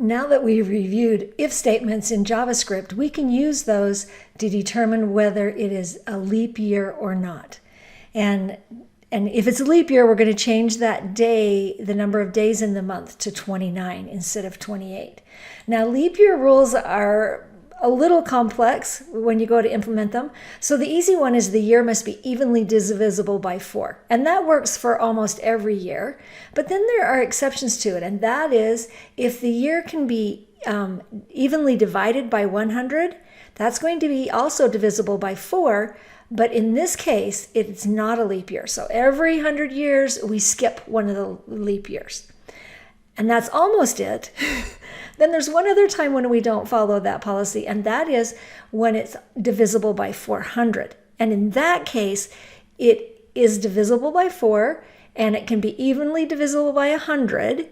Now that we've reviewed if statements in JavaScript, we can use those to determine whether it is a leap year or not. And if it's a leap year, we're going to change that day, the number of days in the month, to 29 instead of 28. Now, leap year rules are a little complex when you go to implement them. So the easy one is the year must be evenly divisible by 4. And that works for almost every year. But then there are exceptions to it. And that is if the year can be evenly divided by 100, that's going to be also divisible by 4. But in this case, it's not a leap year. So every 100 years, we skip one of the leap years. And that's almost it. Then there's one other time when we don't follow that policy, and that is when it's divisible by 400. And in that case, it is divisible by 4, and it can be evenly divisible by 100.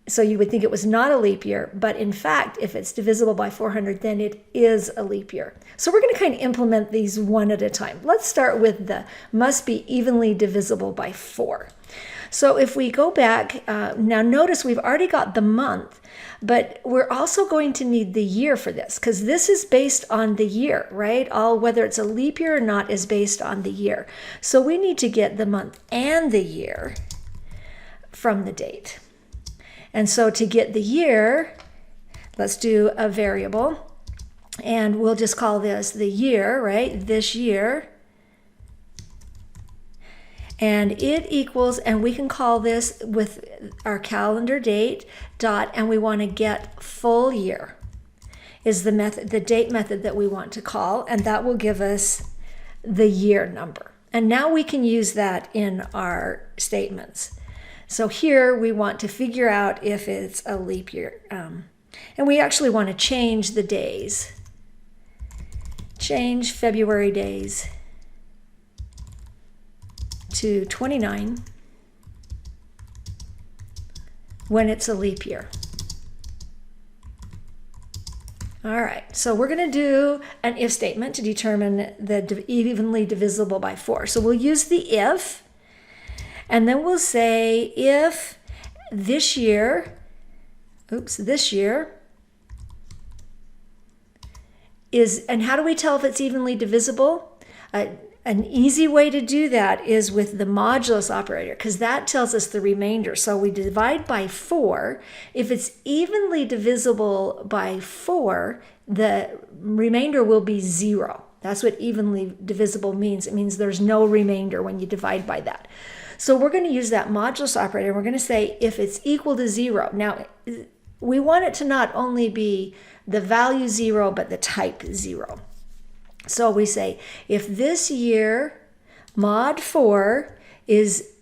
So you would think it was not a leap year, but in fact, if it's divisible by 400, then it is a leap year. So we're going to kind of implement these one at a time. Let's start with the must be evenly divisible by 4. So if we go back, now notice we've already got the month, but we're also going to need the year for this because this is based on the year, right? Whether it's a leap year or not is based on the year. So we need to get the month and the year from the date. And so to get the year, let's do a variable, and we'll just call this the year, right? This year. And it equals, and we can call this with our calendar date dot, and we want to get full year is the method, the date method that we want to call, and that will give us the year number. And now we can use that in our statements. So here we want to figure out if it's a leap year. And we actually want to change the days. Change February days to 29 when it's a leap year. All right, so we're going to do an if statement to determine the evenly divisible by 4. So we'll use the if, and then we'll say if this year is, and how do we tell if it's evenly divisible? An easy way to do that is with the modulus operator, because that tells us the remainder. So we divide by 4. If it's evenly divisible by 4, the remainder will be 0. That's what evenly divisible means. It means there's no remainder when you divide by that. So we're going to use that modulus operator. We're going to say if it's equal to 0. Now, we want it to not only be the value 0, but the type 0. So we say if this year mod 4 is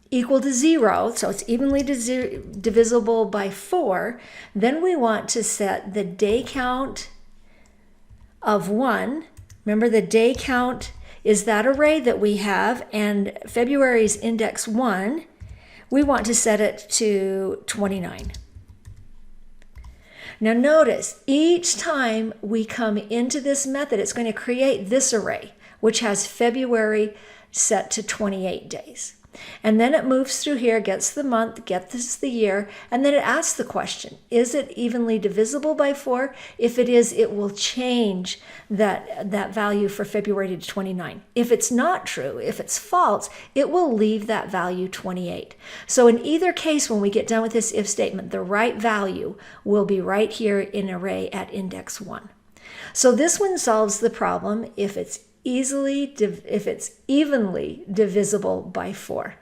equal to 0, so it's evenly divisible by 4, then we want to set the day count of 1. Remember, the day count is that array that we have, and February's index 1. We want to set it to 29. Now notice, each time we come into this method, it's going to create this array, which has February set to 28 days. And then it moves through here, gets the month, gets the year, and then it asks the question, is it evenly divisible by 4? If it is, it will change that value for February to 29. If it's not true, if it's false, it will leave that value 28. So in either case, when we get done with this if statement, the right value will be right here in array at index 1. So this one solves the problem if it's evenly divisible by 4.